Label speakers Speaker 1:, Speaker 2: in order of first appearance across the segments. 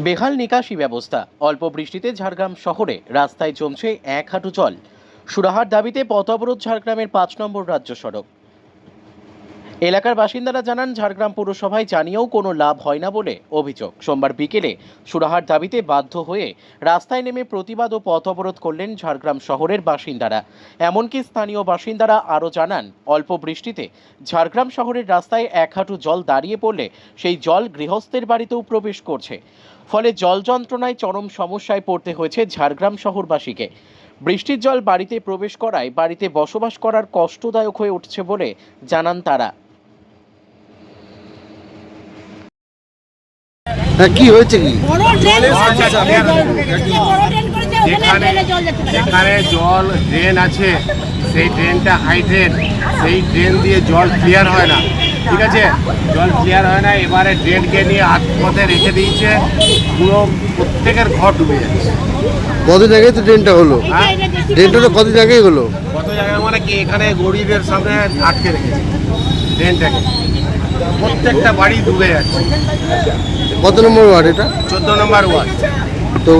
Speaker 1: বেহাল নিকাশি ব্যবস্থা। অল্প বৃষ্টিতে ঝাড়গ্রাম শহরে রাস্তায় জমছে এক হাঁটু জল। সুরাহার দাবিতে পথ অবরোধ ঝাড়গ্রামের 5 নম্বর রাজ্য সড়ক। এলাকার বাসিন্দারা জানান, ঝাড়গ্রাম পুরসভায় জানিয়েও কোনো লাভ হয় না বলে অভিযোগ। সোমবার বিকেলে সুরাহার দাবিতে বাধ্য হয়ে রাস্তায় নেমে প্রতিবাদ ও পথ অবরোধ করলেন ঝাড়গ্রাম শহরের বাসিন্দারা। এমনকি স্থানীয় বাসিন্দারা আরও জানান, অল্প বৃষ্টিতে ঝাড়গ্রাম শহরের রাস্তায় এক হাঁটু জল দাঁড়িয়ে পড়লে সেই জল গৃহস্থের বাড়িতেও প্রবেশ করছে। ফলে জল যন্ত্রণায় চরম সমস্যায় পড়তে হয়েছে ঝাড়গ্রাম শহরবাসীকে। বৃষ্টির জল বাড়িতে প্রবেশ করায় বাড়িতে বসবাস করার কষ্টদায়ক হয়ে উঠছে বলে জানান তারা।
Speaker 2: হ্যাঁ, কি হয়েছে কি?
Speaker 3: যেখানে জল ড্রেন আছে, সেই ড্রেনটা হাই ড্রেন, সেই ড্রেন দিয়ে জল ক্লিয়ার হয় না। ঠিক আছে, জল ক্লিয়ার হয় না, এবারে ড্রেনকে নিয়ে আধ পথে রেখে দিয়েছে, পুরো প্রত্যেকের ঘর ডুবে যাচ্ছে।
Speaker 2: কদিন আগে তো ট্রেনটা হলো, ট্রেনটা তো কদিন আগেই হলো।
Speaker 3: কত জায়গায় মানে কি, এখানে গরিবের সামনে আটকে রেখেছে ড্রেনটাকে, প্রত্যেকটা বাড়ি ডুবে যাচ্ছে।
Speaker 2: কত নম্বর ওয়ার্ড এটা?
Speaker 3: 14 নম্বর ওয়ার্ড।
Speaker 2: তো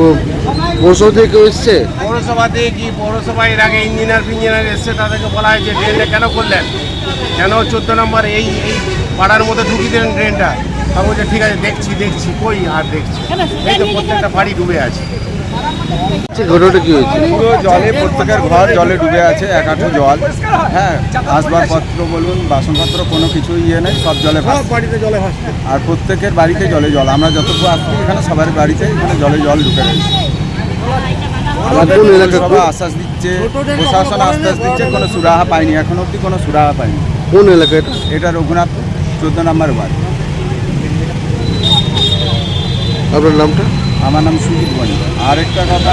Speaker 2: পৌরসভা থেকে কেউ এসছে?
Speaker 3: পৌরসভা দিয়ে কি, পৌরসভা এর আগে ইঞ্জিনিয়ার এসছে, তাদেরকে বলা হয়েছে ড্রেনটা কেন করলেন, কেন 14 নম্বর এই পাড়ার মধ্যে ঢুকিয়ে দিলেন ড্রেনটা। তা বলছে ঠিক আছে, দেখছি কই আর দেখছি, এই তো প্রত্যেকটা বাড়ি ডুবে আছে।
Speaker 2: ঘটনাটা কি হয়েছে?
Speaker 4: পুরো জলে প্রত্যেকের ঘর জলে ডুবে আছে, এক হাঁটু জল। হ্যাঁ, আসবাবপত্র বলুন, বাসনপত্র, কোনো কিছু ইয়ে নেই, সব জলে ভাসছে। আর প্রত্যেকের বাড়িতে জলে জল। আমরা যতটুকু আসছি এখানে সবার বাড়িতে এখানে জলে জল ঢুকে রয়েছে। আমাদের
Speaker 2: কোন এলাকা?
Speaker 4: সবাই আশ্বাস দিচ্ছে, প্রশাসন আশ্বাস দিচ্ছে, কোনো সুরাহা পাইনি, এখন অবধি কোনো সুরাহা পাইনি।
Speaker 2: কোন এলাকা এটা?
Speaker 4: এটা রঘুনাথ 14 নম্বর ওয়ার্ড।
Speaker 2: আপনার নামটা?
Speaker 4: আমার নাম সুজিত বণিক। আর একটা কথা,